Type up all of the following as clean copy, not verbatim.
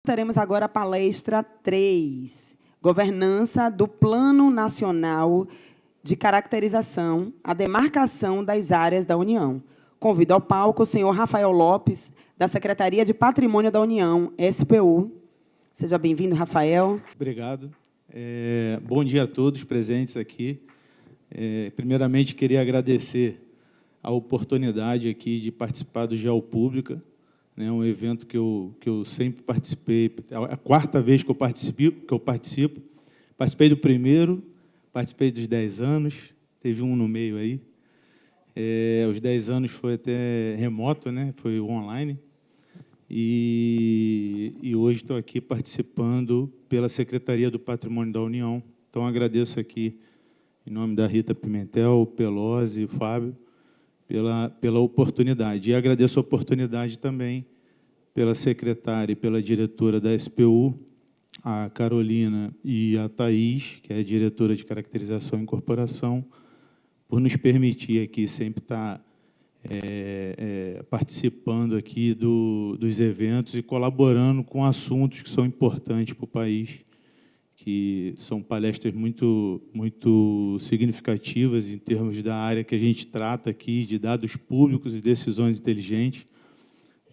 Teremos agora a palestra 3, Governança do Plano Nacional de Caracterização, a demarcação das áreas da União. Convido ao palco o senhor Rafael Lopes, da Secretaria de Patrimônio da União, SPU. Seja bem-vindo, Rafael. Obrigado. Bom dia a todos presentes aqui. Primeiramente, queria agradecer a oportunidade aqui de participar do Geopública, né, um evento que eu sempre participei, a quarta vez que eu participo. Participei do primeiro, participei dos 10 anos, teve um no meio aí. Os 10 anos foi até remoto, né, foi online. E hoje estou aqui participando pela Secretaria do Patrimônio da União. Então, agradeço aqui, em nome da Rita Pimentel, Pelosi e Fábio, pela oportunidade. E agradeço a oportunidade também pela secretária e pela diretora da SPU, a Carolina e a Thaís, que é a diretora de Caracterização e Incorporação, por nos permitir aqui sempre estar participando aqui dos eventos e colaborando com assuntos que são importantes para o país, que são palestras muito significativas em termos da área que a gente trata aqui, de dados públicos e decisões inteligentes.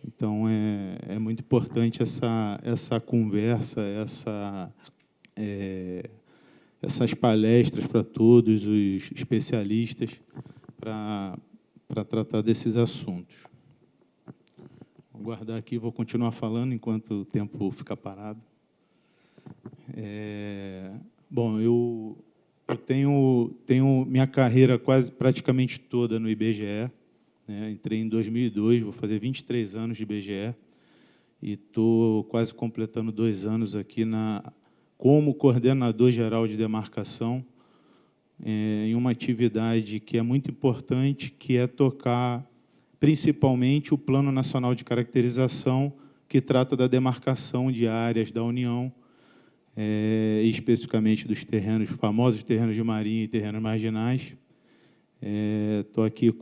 Então, é muito importante essa conversa, essas palestras para todos os especialistas para tratar desses assuntos. Vou guardar aqui, vou continuar falando enquanto o tempo ficar parado. Bom, eu tenho minha carreira praticamente toda no IBGE, né? Entrei em 2002, vou fazer 23 anos de IBGE, e estou quase completando 2 anos aqui como coordenador geral de demarcação, em uma atividade que é muito importante, que é tocar principalmente o Plano Nacional de Caracterização, que trata da demarcação de áreas da União, especificamente dos famosos terrenos de marinha e terrenos marginais. Estou aqui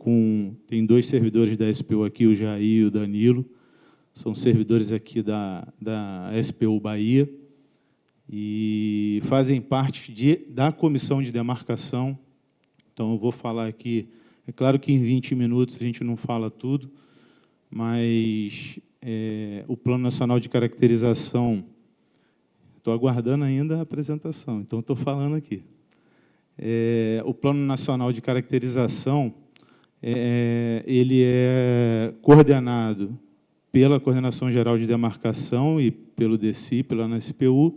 tem 2 servidores da SPU aqui, o Jair e o Danilo, são servidores aqui da SPU Bahia, e fazem parte da comissão de demarcação. Então, eu vou falar aqui, é claro que em 20 minutos a gente não fala tudo, mas o Plano Nacional de Caracterização, estou aguardando ainda a apresentação, então estou falando aqui. O Plano Nacional de Caracterização, ele é coordenado pela Coordenação Geral de Demarcação e pelo DECI, pela ANSPU,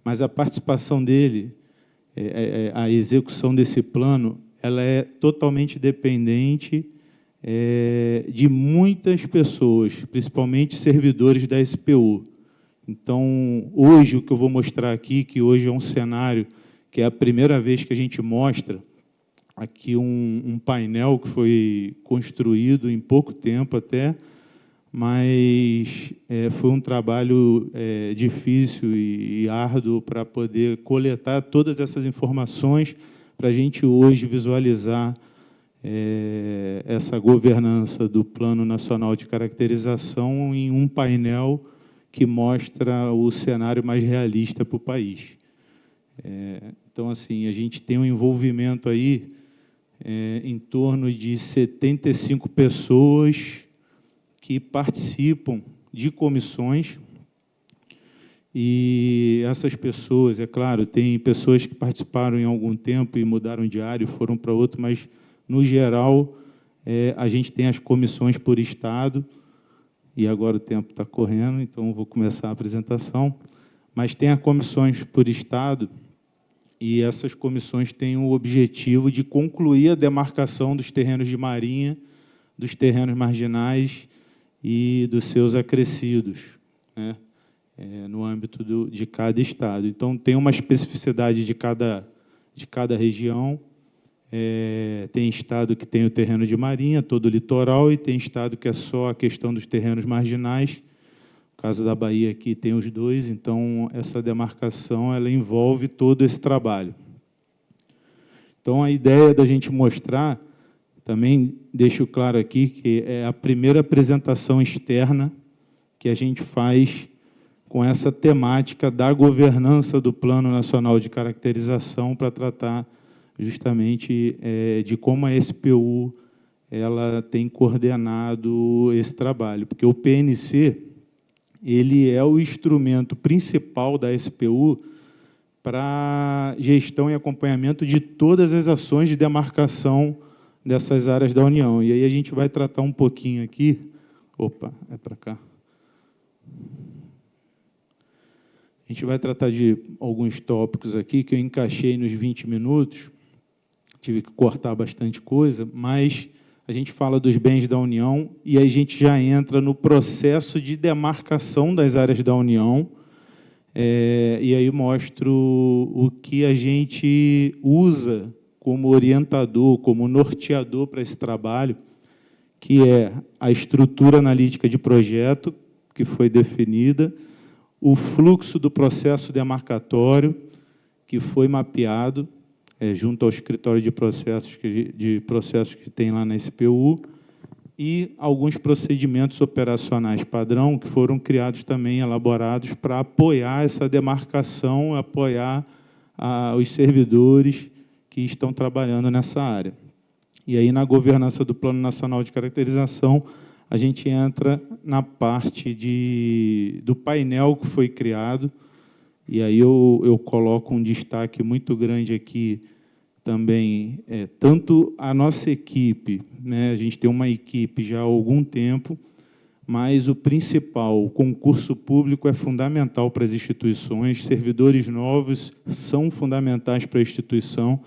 mas a participação dele, a execução desse plano, ela é totalmente dependente de muitas pessoas, principalmente servidores da SPU. Então, hoje, o que eu vou mostrar aqui, que hoje é um cenário que é a primeira vez que a gente mostra aqui um painel que foi construído em pouco tempo até, mas foi um trabalho difícil e árduo para poder coletar todas essas informações para a gente hoje visualizar essa governança do Plano Nacional de Caracterização em um painel que mostra o cenário mais realista para o país. Então, assim, a gente tem um envolvimento aí em torno de 75 pessoas que participam de comissões, e essas pessoas, é claro, tem pessoas que participaram em algum tempo e mudaram de área e foram para outro, mas, no geral, a gente tem as comissões por estado, e agora o tempo está correndo, então vou começar a apresentação, mas tem as comissões por estado, e essas comissões têm o objetivo de concluir a demarcação dos terrenos de marinha, dos terrenos marginais e dos seus acrescidos, né, no âmbito de cada estado. Então, tem uma especificidade de cada região. Tem estado que tem o terreno de marinha, todo o litoral, e tem estado que é só a questão dos terrenos marginais. No caso da Bahia, aqui tem os 2, então essa demarcação ela envolve todo esse trabalho. Então, a ideia da gente mostrar, também deixo claro aqui, que é a primeira apresentação externa que a gente faz com essa temática da governança do Plano Nacional de Caracterização, para tratar justamente de como a SPU ela tem coordenado esse trabalho, porque o PNC ele é o instrumento principal da SPU para gestão e acompanhamento de todas as ações de demarcação dessas áreas da União. E aí a gente vai tratar um pouquinho aqui. Opa, é para cá. A gente vai tratar de alguns tópicos aqui que eu encaixei nos 20 minutos, tive que cortar bastante coisa, mas a gente fala dos bens da União e aí a gente já entra no processo de demarcação das áreas da União, e aí mostro o que a gente usa como orientador, como norteador para esse trabalho, que é a estrutura analítica de projeto, que foi definida, o fluxo do processo demarcatório, que foi mapeado junto ao escritório de processos que tem lá na SPU, e alguns procedimentos operacionais padrão que foram criados também, elaborados para apoiar essa demarcação, apoiar os servidores que estão trabalhando nessa área. E aí, na governança do Plano Nacional de Caracterização, a gente entra na parte do painel que foi criado, e aí eu coloco um destaque muito grande aqui também, tanto a nossa equipe, né, a gente tem uma equipe já há algum tempo, mas o principal, o concurso público é fundamental para as instituições, servidores novos são fundamentais para a instituição.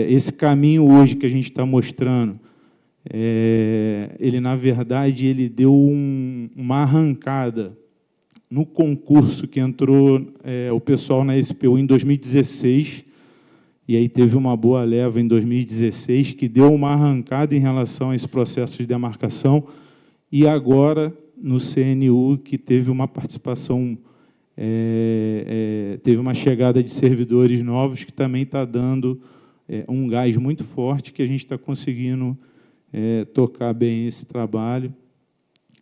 Esse caminho hoje que a gente está mostrando, ele, na verdade, ele deu uma arrancada no concurso que entrou o pessoal na SPU em 2016, e aí teve uma boa leva em 2016, que deu uma arrancada em relação a esse processo de demarcação, e agora, no CNU, que teve uma participação, teve uma chegada de servidores novos, que também está dando um gás muito forte, que a gente está conseguindo tocar bem esse trabalho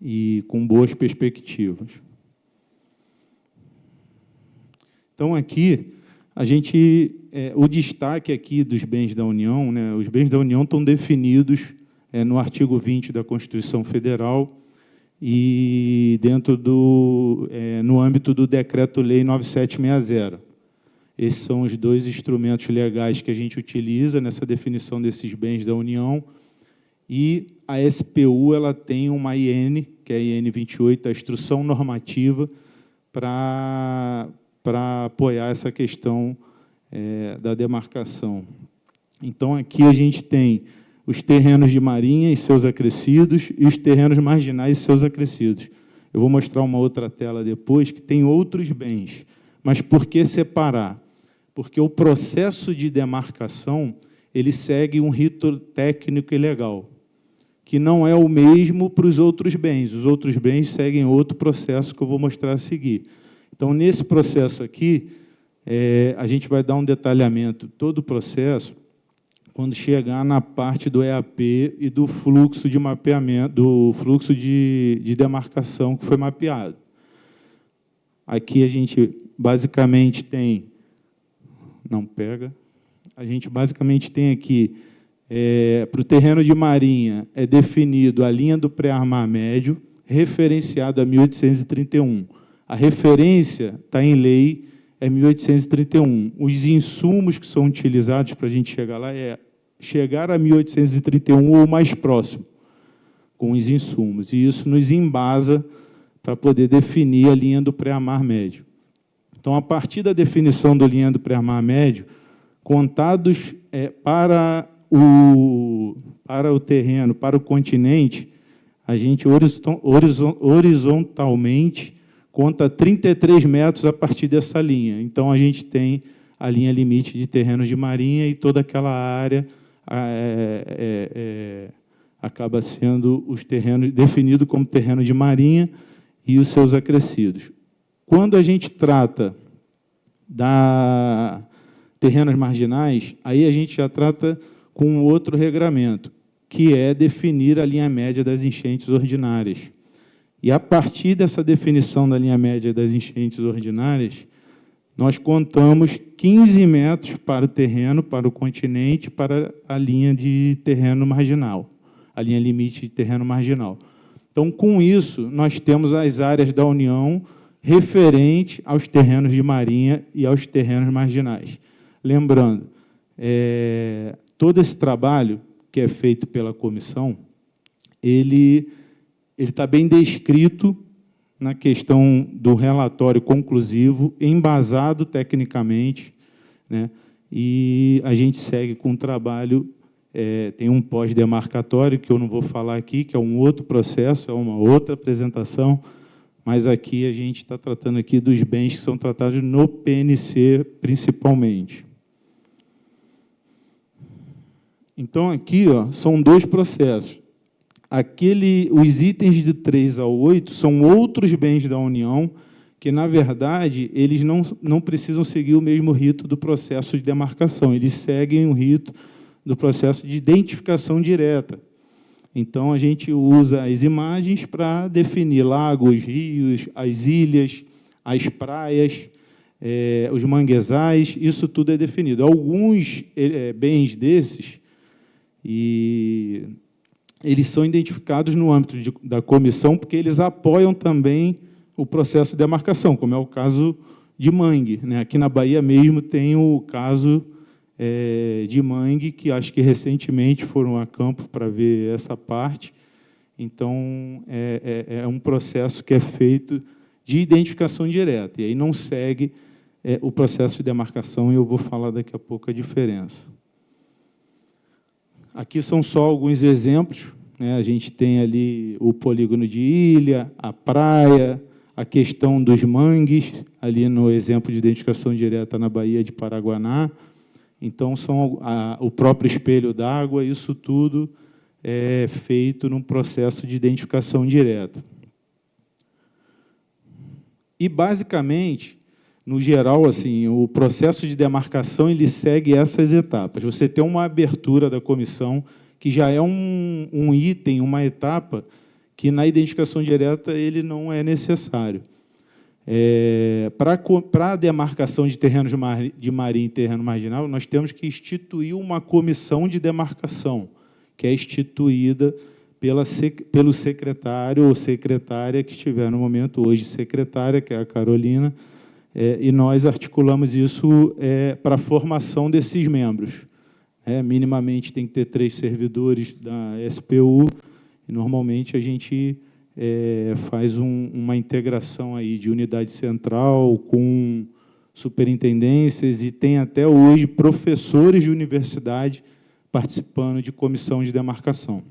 e com boas perspectivas. Então, aqui, a gente, o destaque aqui dos bens da União, né, os bens da União estão definidos no artigo 20 da Constituição Federal e dentro no âmbito do Decreto-Lei 9760. Esses são os dois instrumentos legais que a gente utiliza nessa definição desses bens da União. E a SPU ela tem uma IN, que é a IN 28, a Instrução Normativa, para apoiar essa questão da demarcação. Então, aqui a gente tem os terrenos de marinha e seus acrescidos e os terrenos marginais e seus acrescidos. Eu vou mostrar uma outra tela depois, que tem outros bens. Mas por que separar? Porque o processo de demarcação ele segue um rito técnico e legal, que não é o mesmo para os outros bens. Os outros bens seguem outro processo que eu vou mostrar a seguir. Então, nesse processo aqui, a gente vai dar um detalhamento todo o processo quando chegar na parte do EAP e do fluxo de mapeamento, do fluxo de demarcação que foi mapeado. Aqui a gente basicamente tem... Não pega. A gente basicamente tem aqui, para o terreno de marinha, é definido a linha do pré-armar médio, referenciado a 1831. A referência está em lei, é 1831. Os insumos que são utilizados para a gente chegar lá chegar a 1831 ou mais próximo, com os insumos. E isso nos embasa para poder definir a linha do pré-armar médio. Então, a partir da definição da linha do pré-armar médio, contados para o terreno, para o continente, a gente horizontalmente conta 33 metros a partir dessa linha. Então, a gente tem a linha limite de terrenos de marinha e toda aquela área acaba sendo os terrenos definido como terreno de marinha e os seus acrescidos. Quando a gente trata da terrenos marginais, aí a gente já trata com outro regramento, que é definir a linha média das enchentes ordinárias, E, a partir dessa definição da linha média das enchentes ordinárias, nós contamos 15 metros para o terreno, para o continente, para a linha de terreno marginal, a linha limite de terreno marginal. Então, com isso, nós temos as áreas da União referente aos terrenos de marinha e aos terrenos marginais. Lembrando, todo esse trabalho que é feito pela comissão, ele está bem descrito na questão do relatório conclusivo, embasado tecnicamente, né? E a gente segue com o trabalho, tem um pós-demarcatório, que eu não vou falar aqui, que é um outro processo, é uma outra apresentação, mas aqui a gente está tratando aqui dos bens que são tratados no PNC, principalmente. Então, aqui são dois processos. Os itens de 3 a 8 são outros bens da União que, na verdade, eles não precisam seguir o mesmo rito do processo de demarcação, eles seguem o rito do processo de identificação direta. Então, a gente usa as imagens para definir lagos, rios, as ilhas, as praias, os manguezais, isso tudo é definido. Alguns bens desses, eles são identificados no âmbito da comissão, porque eles apoiam também o processo de demarcação, como é o caso de Mangue, né? Aqui na Bahia mesmo tem o caso de Mangue, que acho que recentemente foram a campo para ver essa parte. Então, é um processo que é feito de identificação direta, e aí não segue o processo de demarcação, e eu vou falar daqui a pouco a diferença. Aqui são só alguns exemplos, né? A gente tem ali o polígono de ilha, a praia, a questão dos mangues, ali no exemplo de identificação direta na Baía de Paraguaná. Então, o próprio espelho d'água, isso tudo é feito num processo de identificação direta. E, basicamente, no geral, assim, o processo de demarcação ele segue essas etapas. Você tem uma abertura da comissão, que já é um item, uma etapa, que na identificação direta ele não é necessário. Para a demarcação de terrenos de marinha e terreno marginal, nós temos que instituir uma comissão de demarcação, que é instituída pelo secretário ou secretária que estiver no momento, hoje secretária, que é a Carolina, e nós articulamos isso para a formação desses membros. Minimamente tem que ter 3 servidores da SPU, e normalmente a gente faz uma integração aí de unidade central com superintendências, e tem até hoje professores de universidade participando de comissão de demarcação.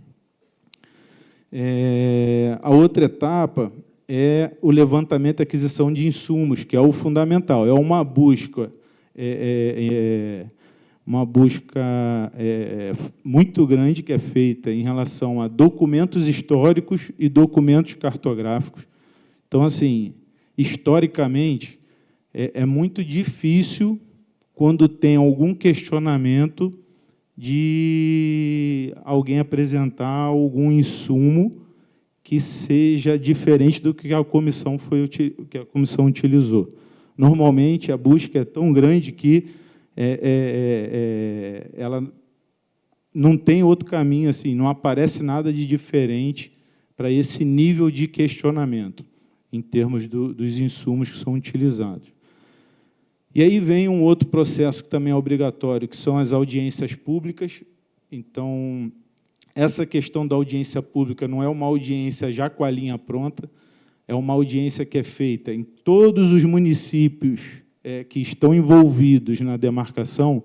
A outra etapa é o levantamento e aquisição de insumos, que é o fundamental. É uma busca, muito grande que é feita em relação a documentos históricos e documentos cartográficos. Então, assim, historicamente, é muito difícil, quando tem algum questionamento, de alguém apresentar algum insumo que seja diferente do que a comissão utilizou. Normalmente, a busca é tão grande que ela não tem outro caminho, assim, não aparece nada de diferente para esse nível de questionamento, em termos dos insumos que são utilizados. E aí vem um outro processo que também é obrigatório, que são as audiências públicas. Então, essa questão da audiência pública não é uma audiência já com a linha pronta, é uma audiência que é feita em todos os municípios que estão envolvidos na demarcação.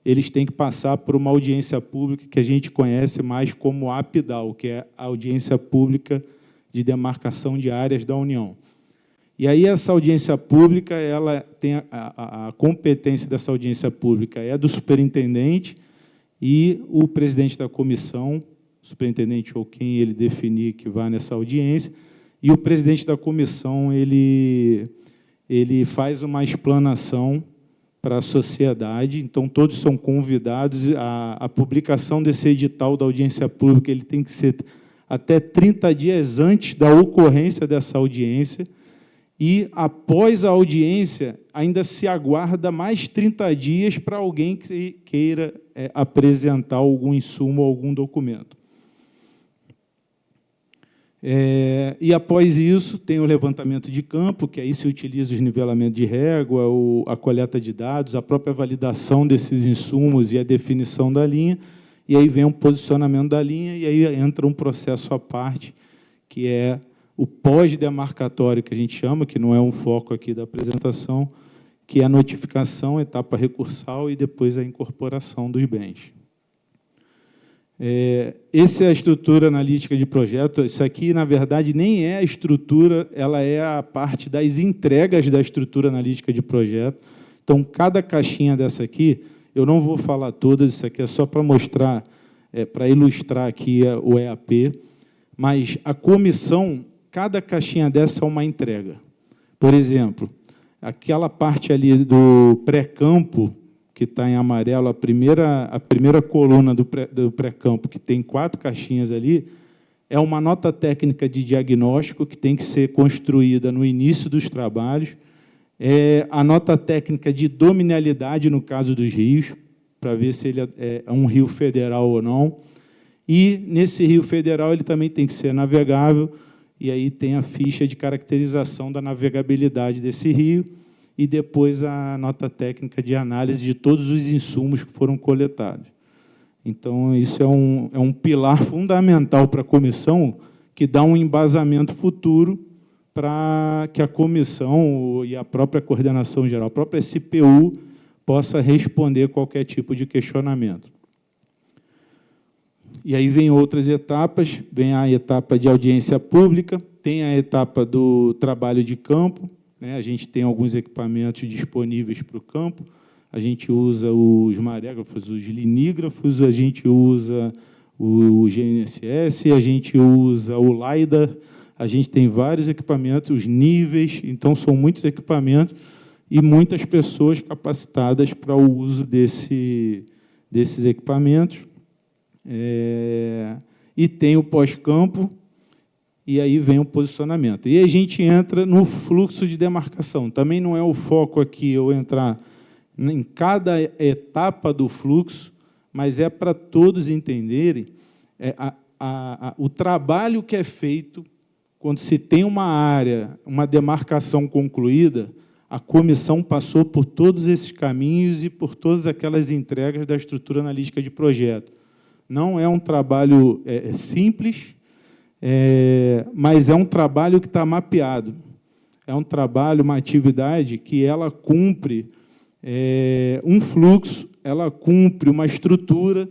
Eles têm que passar por uma audiência pública que a gente conhece mais como APDAL, que é a Audiência Pública de Demarcação de Áreas da União. E aí essa audiência pública, ela tem a competência dessa audiência pública é do superintendente e o presidente da comissão, superintendente ou quem ele definir que vá nessa audiência, e o presidente da comissão ele faz uma explanação para a sociedade. Então, todos são convidados. A publicação desse edital da audiência pública ele tem que ser até 30 dias antes da ocorrência dessa audiência, e, após a audiência, ainda se aguarda mais 30 dias para alguém que queira apresentar algum insumo ou algum documento. E, após isso, tem o levantamento de campo, que aí se utiliza os nivelamentos de régua, a coleta de dados, a própria validação desses insumos e a definição da linha, e aí vem um posicionamento da linha, e aí entra um processo à parte, que é o pós-demarcatório, que a gente chama, que não é um foco aqui da apresentação, que é a notificação, etapa recursal e depois a incorporação dos bens. Essa é a estrutura analítica de projeto. Isso aqui, na verdade, nem é a estrutura, ela é a parte das entregas da estrutura analítica de projeto. Então, cada caixinha dessa aqui, eu não vou falar todas, isso aqui é só para mostrar, para ilustrar aqui o EAP, mas a comissão, cada caixinha dessa é uma entrega. Por exemplo, aquela parte ali do pré-campo, que está em amarelo, a primeira coluna do pré-campo, que tem 4 caixinhas ali, é uma nota técnica de diagnóstico que tem que ser construída no início dos trabalhos, a nota técnica de dominalidade, no caso dos rios, para ver se ele é um rio federal ou não, e, nesse rio federal, ele também tem que ser navegável, e aí tem a ficha de caracterização da navegabilidade desse rio, e depois a nota técnica de análise de todos os insumos que foram coletados. Então, isso é um pilar fundamental para a comissão, que dá um embasamento futuro para que a comissão e a própria coordenação geral, a própria SPU, possa responder qualquer tipo de questionamento. E aí vem outras etapas, vem a etapa de audiência pública, tem a etapa do trabalho de campo, né? A gente tem alguns equipamentos disponíveis para o campo, a gente usa os marégrafos, os linígrafos, a gente usa o GNSS, a gente usa o LiDAR, a gente tem vários equipamentos, os níveis, então são muitos equipamentos e muitas pessoas capacitadas para o uso desses equipamentos. E tem o pós-campo, e aí vem o posicionamento. E a gente entra no fluxo de demarcação. Também não é o foco aqui eu entrar em cada etapa do fluxo, mas é para todos entenderem o trabalho que é feito quando se tem uma área, uma demarcação concluída, a comissão passou por todos esses caminhos e por todas aquelas entregas da estrutura analítica de projeto. Não é um trabalho simples, mas é um trabalho que está mapeado. É um trabalho, uma atividade que ela cumpre um fluxo, ela cumpre uma estrutura,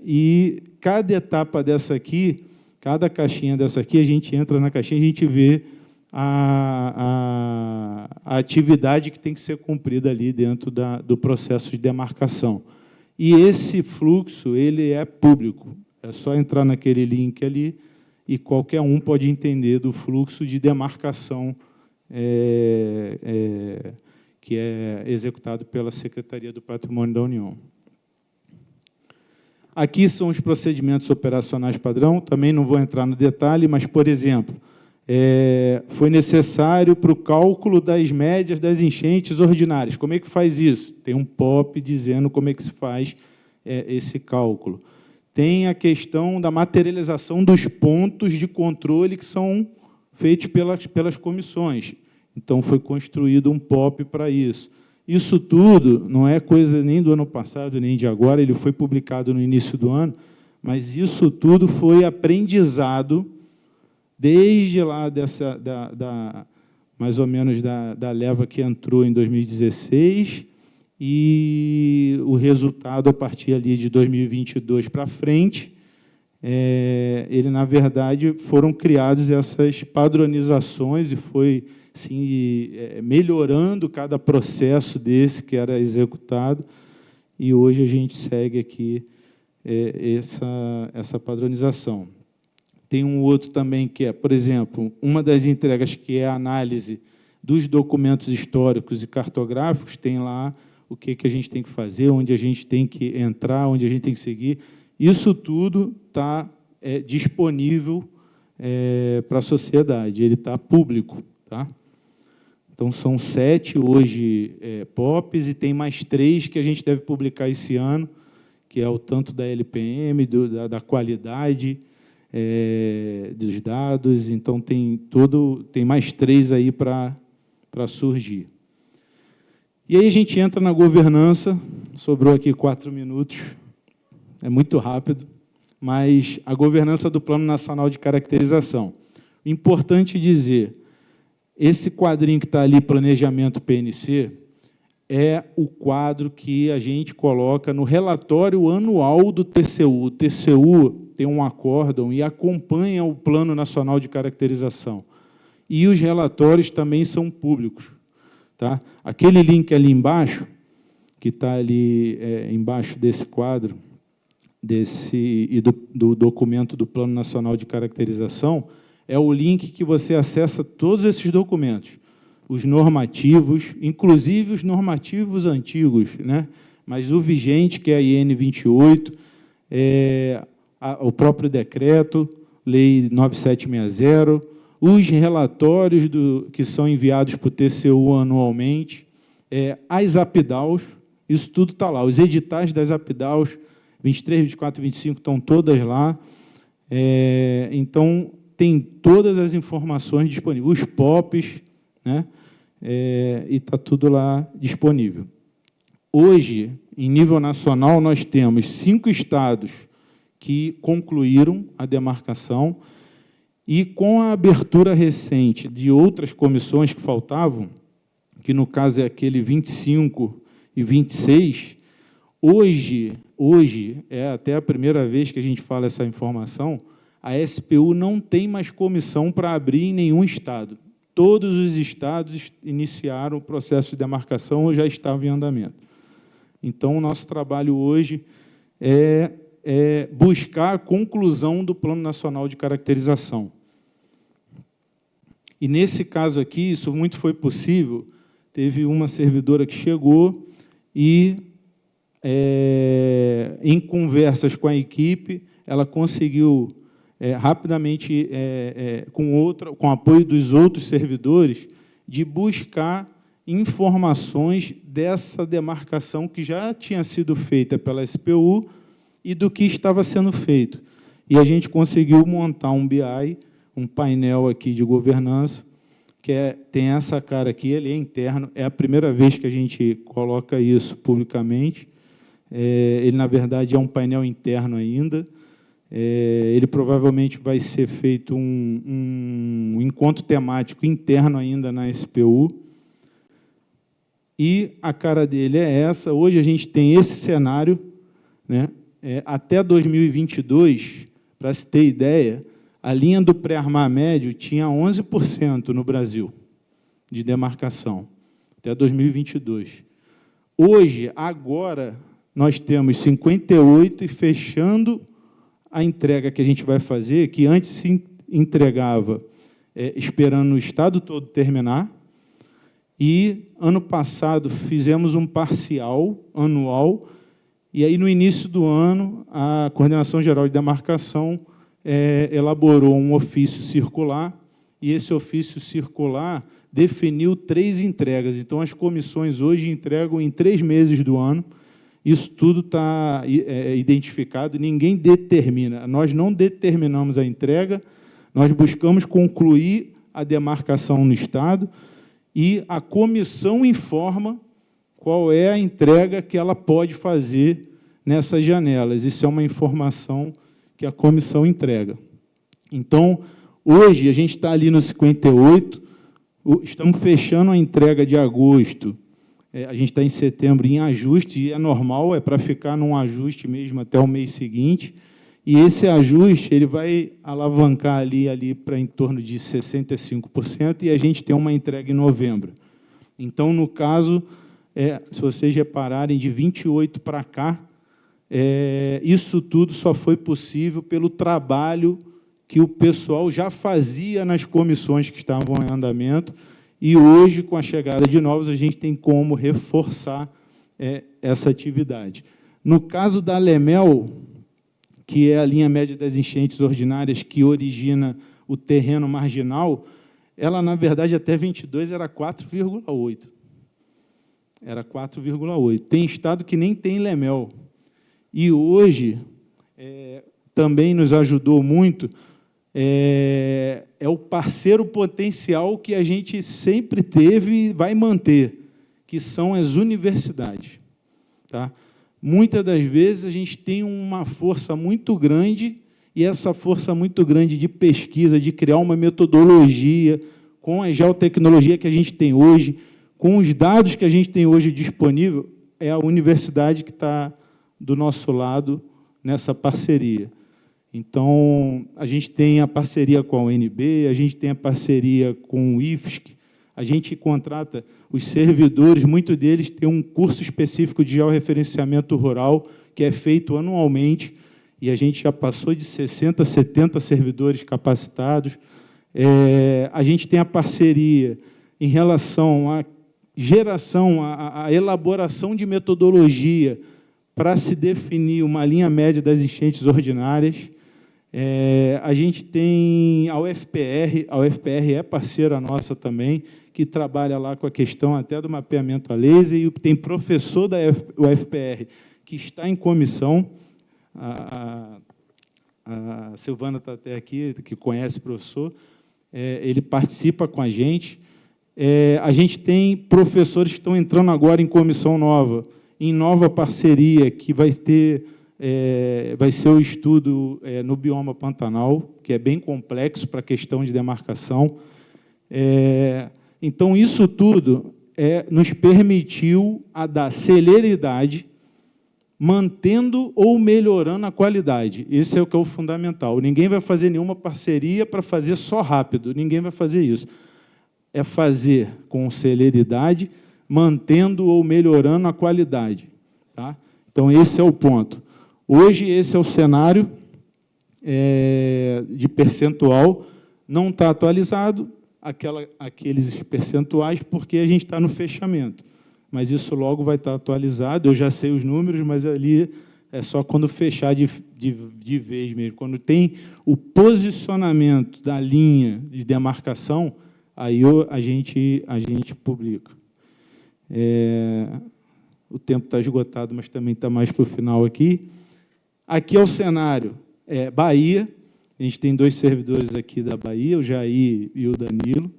e cada etapa dessa aqui, cada caixinha dessa aqui, a gente entra na caixinha e a gente vê a atividade que tem que ser cumprida ali dentro do processo de demarcação. E esse fluxo ele é público. É só entrar naquele link ali e qualquer um pode entender do fluxo de demarcação que é executado pela Secretaria do Patrimônio da União. Aqui são os procedimentos operacionais padrão, também não vou entrar no detalhe, mas, por exemplo, foi necessário para o cálculo das médias das enchentes ordinárias. Como é que faz isso? Tem um POP dizendo como é que se faz esse cálculo. Tem a questão da materialização dos pontos de controle que são feitos pelas comissões. Então, foi construído um POP para isso. Isso tudo não é coisa nem do ano passado, nem de agora, ele foi publicado no início do ano, mas isso tudo foi aprendizado desde lá, mais ou menos da leva que entrou em 2016, e o resultado, a partir ali de 2022 para frente, ele, na verdade, foram criadas essas padronizações e foi sim, melhorando cada processo desse que era executado, e hoje a gente segue aqui essa padronização. Tem um outro também que é, por exemplo, uma das entregas que é a análise dos documentos históricos e cartográficos, tem lá o que a gente tem que fazer, onde a gente tem que entrar, onde a gente tem que seguir. Isso tudo está disponível para a sociedade, ele está público. Tá? Então, são 7 hoje POPs, e tem mais 3 que a gente deve publicar esse ano, que é o tanto da LPM, da qualidade dos dados. Então, tem mais 3 aí para surgir. E aí a gente entra na governança, sobrou aqui 4 minutos, é muito rápido, mas a governança do Plano Nacional de Caracterização. Importante dizer, esse quadrinho que está ali, Planejamento PNC, é o quadro que a gente coloca no relatório anual do TCU. O TCU tem um acórdão e acompanha o Plano Nacional de Caracterização. E os relatórios também são públicos. Tá? Aquele link ali embaixo, que está ali embaixo desse quadro, e do documento do Plano Nacional de Caracterização, é o link que você acessa todos esses documentos, os normativos, inclusive os normativos antigos, né? Mas o vigente, que é a IN 28, o próprio decreto, Lei 9760, os relatórios que são enviados para o TCU anualmente, as APDAUs, isso tudo está lá. Os editais das APDAUs, 23, 24 e 25, estão todas lá. Então, tem todas as informações disponíveis, os POPs, né? E está tudo lá disponível. Hoje, em nível nacional, nós temos 5 estados que concluíram a demarcação, e com a abertura recente de outras comissões que faltavam, que no caso é aquele 25 e 26, hoje é até a primeira vez que a gente fala essa informação, a SPU não tem mais comissão para abrir em nenhum estado. Todos os estados iniciaram o processo de demarcação ou já estavam em andamento. Então, o nosso trabalho hoje é buscar a conclusão do Plano Nacional de Caracterização. E, nesse caso aqui, isso muito foi possível. Teve uma servidora que chegou e, em conversas com a equipe, ela conseguiu, rapidamente, com o apoio dos outros servidores, de buscar informações dessa demarcação que já tinha sido feita pela SPU e do que estava sendo feito. E a gente conseguiu montar um BI, um painel aqui de governança, que tem essa cara aqui, ele é interno, é a primeira vez que a gente coloca isso publicamente. Ele, na verdade, é um painel interno ainda. Ele provavelmente vai ser feito um encontro temático interno ainda na SPU. E a cara dele é essa. Hoje a gente tem esse cenário, né? Até 2022, para se ter ideia, a linha do pré-armar médio tinha 11% no Brasil de demarcação, até 2022. Hoje, agora, nós temos 58% e fechando a entrega que a gente vai fazer, que antes se entregava esperando o estado todo terminar, e, ano passado, fizemos um parcial anual, e aí, no início do ano, a Coordenação Geral de Demarcação elaborou um ofício circular, e esse ofício circular definiu 3 entregas. Então, as comissões hoje entregam em 3 meses do ano. Isso tudo está identificado, ninguém determina. Nós não determinamos a entrega, nós buscamos concluir a demarcação no Estado, e a comissão informa qual é a entrega que ela pode fazer nessas janelas. Isso é uma informação que a comissão entrega. Então, hoje, a gente está ali no 58%, estamos fechando a entrega de agosto, a gente está em setembro em ajuste, e é normal, é para ficar num ajuste mesmo até o mês seguinte, e esse ajuste ele vai alavancar ali para em torno de 65%, e a gente tem uma entrega em novembro. Então, no caso, se vocês repararem, de 28 para cá, isso tudo só foi possível pelo trabalho que o pessoal já fazia nas comissões que estavam em andamento, e hoje, com a chegada de novos, a gente tem como reforçar essa atividade. No caso da Lemel, que é a linha média das enchentes ordinárias que origina o terreno marginal, ela, na verdade, até 22 era 4,8. Era 4,8. Tem estado que nem tem Lemel. E hoje, também nos ajudou muito, é o parceiro potencial que a gente sempre teve e vai manter, que são as universidades. Tá? Muitas das vezes a gente tem uma força muito grande, e essa força muito grande de pesquisa, de criar uma metodologia, com a geotecnologia que a gente tem hoje, com os dados que a gente tem hoje disponível, é a universidade que está do nosso lado nessa parceria. Então, a gente tem a parceria com a UNB, a gente tem a parceria com o IFSC, a gente contrata os servidores, muitos deles têm um curso específico de georreferenciamento rural, que é feito anualmente, e a gente já passou de 60, 70 servidores capacitados. A gente tem a parceria em relação à geração, à elaboração de metodologia para se definir uma linha média das enchentes ordinárias. A gente tem a UFPR é parceira nossa também, que trabalha lá com a questão até do mapeamento a laser, e tem professor da UFPR que está em comissão. A Silvana está até aqui, que conhece o professor, ele participa com a gente. A gente tem professores que estão entrando agora em comissão nova, em nova parceria, que vai ser o estudo no bioma Pantanal, que é bem complexo para a questão de demarcação. Então, isso tudo nos permitiu a dar celeridade, mantendo ou melhorando a qualidade. Esse é o que é o fundamental. Ninguém vai fazer nenhuma parceria para fazer só rápido, ninguém vai fazer isso. É fazer com celeridade, mantendo ou melhorando a qualidade. Tá? Então, esse é o ponto. Hoje, esse é o cenário de percentual, não está atualizado, aqueles percentuais, porque a gente está no fechamento. Mas isso logo vai estar atualizado, eu já sei os números, mas ali é só quando fechar de vez mesmo. Quando tem o posicionamento da linha de demarcação, aí a gente publica. O tempo está esgotado, mas também está mais para o final aqui. Aqui é o cenário Bahia. A gente tem 2 servidores aqui da Bahia, o Jair e o Danilo,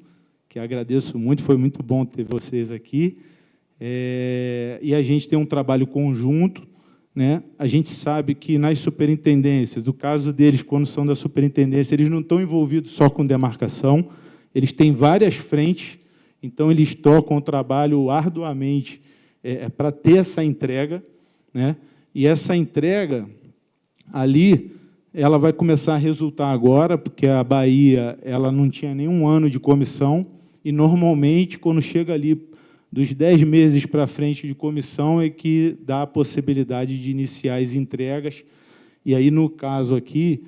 que agradeço muito, foi muito bom ter vocês aqui. E a gente tem um trabalho conjunto, né? A gente sabe que nas superintendências, do caso deles, quando são da superintendência, eles não estão envolvidos só com demarcação, eles têm várias frentes, então eles tocam o trabalho arduamente para ter essa entrega, né? E essa entrega ali, ela vai começar a resultar agora, porque a Bahia ela não tinha nenhum ano de comissão, e, normalmente, quando chega ali dos 10 meses para frente de comissão, é que dá a possibilidade de iniciar as entregas. E aí, no caso aqui,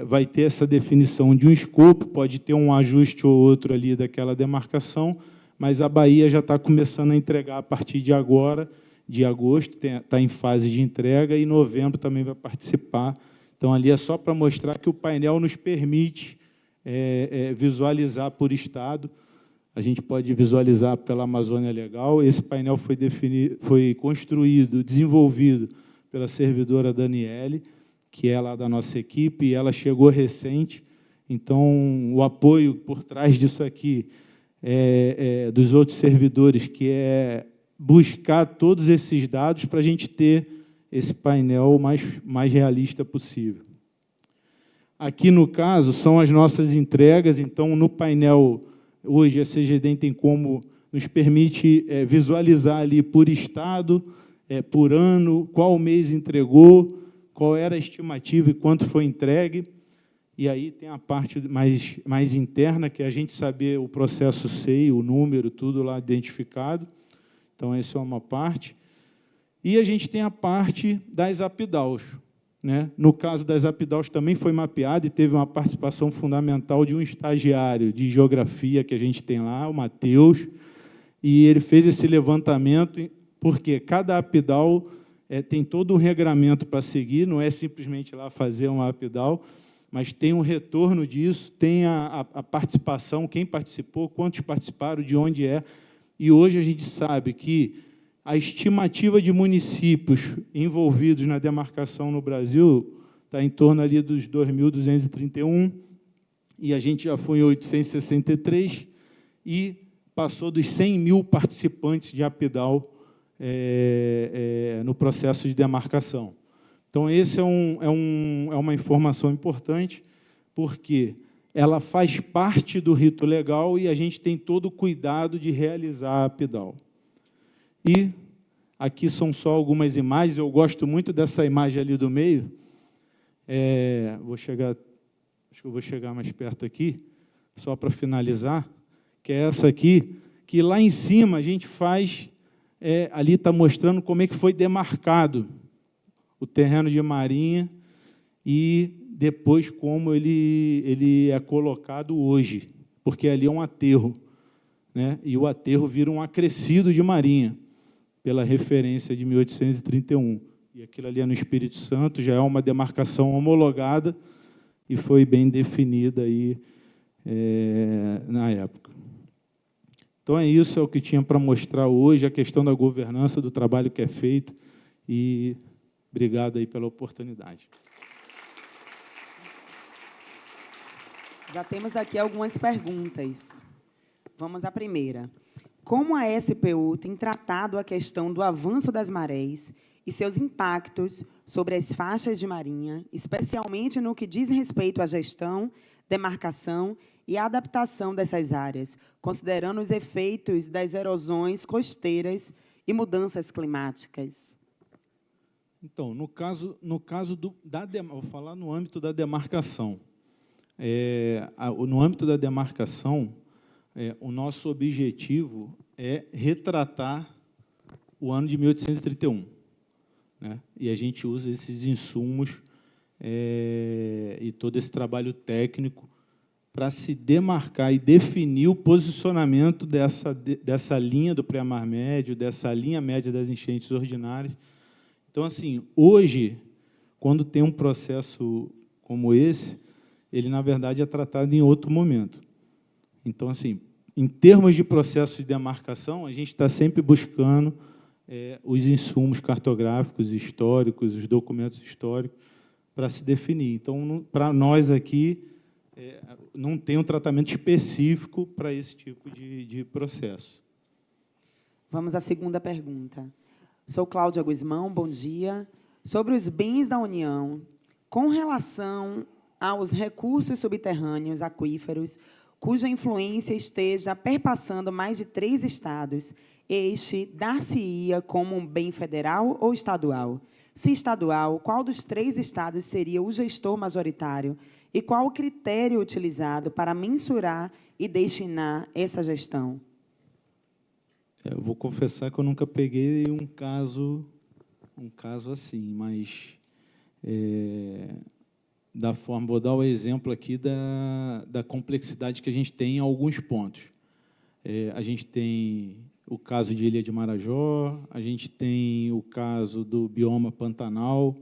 vai ter essa definição de um escopo, pode ter um ajuste ou outro ali daquela demarcação, mas a Bahia já está começando a entregar a partir de agora, de agosto, está em fase de entrega, e novembro também vai participar. Então, ali é só para mostrar que o painel nos permite visualizar por estado. A gente pode visualizar pela Amazônia Legal. Esse painel foi construído, desenvolvido pela servidora Daniele, que é lá da nossa equipe, e ela chegou recente. Então, o apoio por trás disso aqui dos outros servidores, que é buscar todos esses dados para a gente ter esse painel o mais realista possível. Aqui, no caso, são as nossas entregas. Então, no painel, hoje, a CGDEM tem como nos permite visualizar ali por estado, por ano, qual mês entregou, qual era a estimativa e quanto foi entregue. E aí tem a parte mais interna, que é a gente saber o processo SEI, o número, tudo lá identificado. Então, essa é uma parte. E a gente tem a parte das APDAUs, né? No caso das APDAUs, também foi mapeado e teve uma participação fundamental de um estagiário de geografia que a gente tem lá, o Matheus, e ele fez esse levantamento, porque cada APDAU tem todo um regramento para seguir, não é simplesmente lá fazer uma APDAL, mas tem um retorno disso, tem a participação, quem participou, quantos participaram, de onde é. E hoje a gente sabe que a estimativa de municípios envolvidos na demarcação no Brasil está em torno ali dos 2.231, e a gente já foi em 863, e passou dos 100 mil participantes de APDAL no processo de demarcação. Então, esse é uma informação importante, porque ela faz parte do rito legal e a gente tem todo o cuidado de realizar a APDAL. E aqui são só algumas imagens, eu gosto muito dessa imagem ali do meio. Acho que eu vou chegar mais perto aqui, só para finalizar, que é essa aqui, que lá em cima a gente faz, ali está mostrando como é que foi demarcado o terreno de Marinha e depois como ele é colocado hoje, porque ali é um aterro, né? E o aterro vira um acrescido de Marinha, pela referência de 1831. E aquilo ali é no Espírito Santo, já é uma demarcação homologada e foi bem definida aí, na época. Então, é isso, é o que tinha para mostrar hoje, a questão da governança, do trabalho que é feito, e obrigado aí pela oportunidade. Já temos aqui algumas perguntas. Vamos à primeira. Como a SPU tem tratado a questão do avanço das marés e seus impactos sobre as faixas de marinha, especialmente no que diz respeito à gestão, demarcação e adaptação dessas áreas, considerando os efeitos das erosões costeiras e mudanças climáticas? Então, no caso vou falar no âmbito da demarcação. No âmbito da demarcação, o nosso objetivo é retratar o ano de 1831. Né? E a gente usa esses insumos e todo esse trabalho técnico para se demarcar e definir o posicionamento dessa linha do pré-mar médio, dessa linha média das enchentes ordinárias. Então, assim, hoje, quando tem um processo como esse, ele, na verdade, é tratado em outro momento. Então, assim, em termos de processo de demarcação, a gente está sempre buscando os insumos cartográficos, históricos, os documentos históricos, para se definir. Então, para nós aqui, não tem um tratamento específico para esse tipo de processo. Vamos à segunda pergunta. Sou Cláudia Guzmão, bom dia. Sobre os bens da União, com relação aos recursos subterrâneos aquíferos, cuja influência esteja perpassando mais de 3 estados, este dar-se-ia como um bem federal ou estadual? Se estadual, qual dos 3 estados seria o gestor majoritário e qual o critério utilizado para mensurar e destinar essa gestão? Eu vou confessar que eu nunca peguei um caso assim, mas vou dar o exemplo aqui da complexidade que a gente tem em alguns pontos. A gente tem o caso de Ilha de Marajó, a gente tem o caso do bioma Pantanal,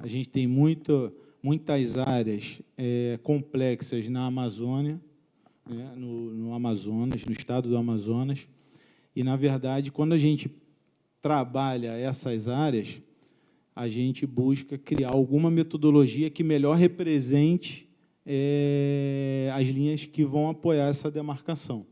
a gente tem muitas áreas complexas na Amazônia, né, no Amazonas, no estado do Amazonas, e, na verdade, quando a gente trabalha essas áreas, a gente busca criar alguma metodologia que melhor represente as linhas que vão apoiar essa demarcação.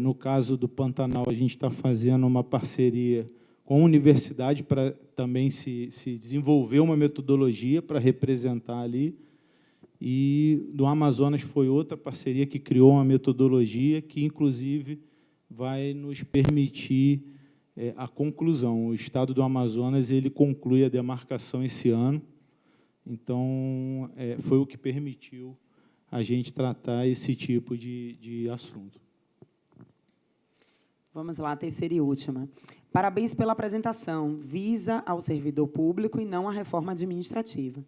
No caso do Pantanal, a gente está fazendo uma parceria com a universidade para também se desenvolver uma metodologia para representar ali. E do Amazonas foi outra parceria que criou uma metodologia que, inclusive, vai nos permitir a conclusão. O Estado do Amazonas ele conclui a demarcação esse ano, então foi o que permitiu a gente tratar esse tipo de assunto. Vamos lá, terceira e última. Parabéns pela apresentação. Visa ao servidor público e não à reforma administrativa.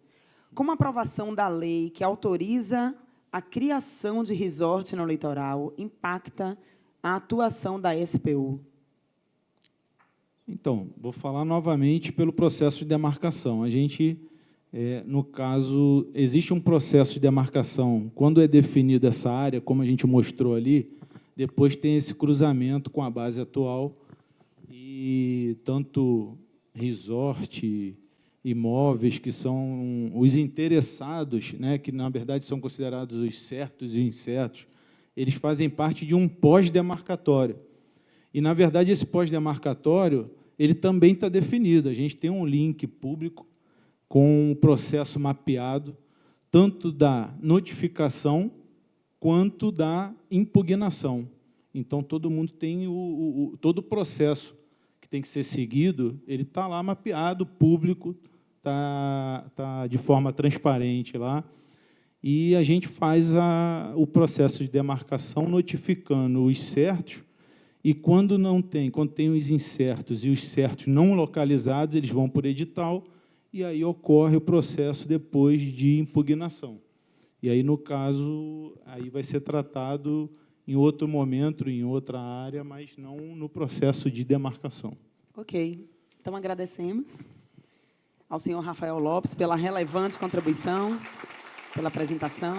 Como a aprovação da lei que autoriza a criação de resort no litoral impacta a atuação da SPU? Então, vou falar novamente pelo processo de demarcação. A gente, no caso, existe um processo de demarcação. Quando é definida essa área, como a gente mostrou ali, depois tem esse cruzamento com a base atual, e tanto resort, imóveis, que são os interessados, né, que, na verdade, são considerados os certos e incertos, eles fazem parte de um pós-demarcatório. E, na verdade, esse pós-demarcatório, ele também está definido. A gente tem um link público com o processo mapeado, tanto da notificação quanto da impugnação. Então, todo mundo tem todo o processo que tem que ser seguido, ele está lá mapeado, público, está de forma transparente lá, e a gente faz o processo de demarcação notificando os certos, e quando tem os incertos e os certos não localizados, eles vão por edital, e aí ocorre o processo depois de impugnação. E aí, no caso, aí vai ser tratado em outro momento, em outra área, mas não no processo de demarcação. Ok. Então, agradecemos ao senhor Rafael Lopes pela relevante contribuição, pela apresentação.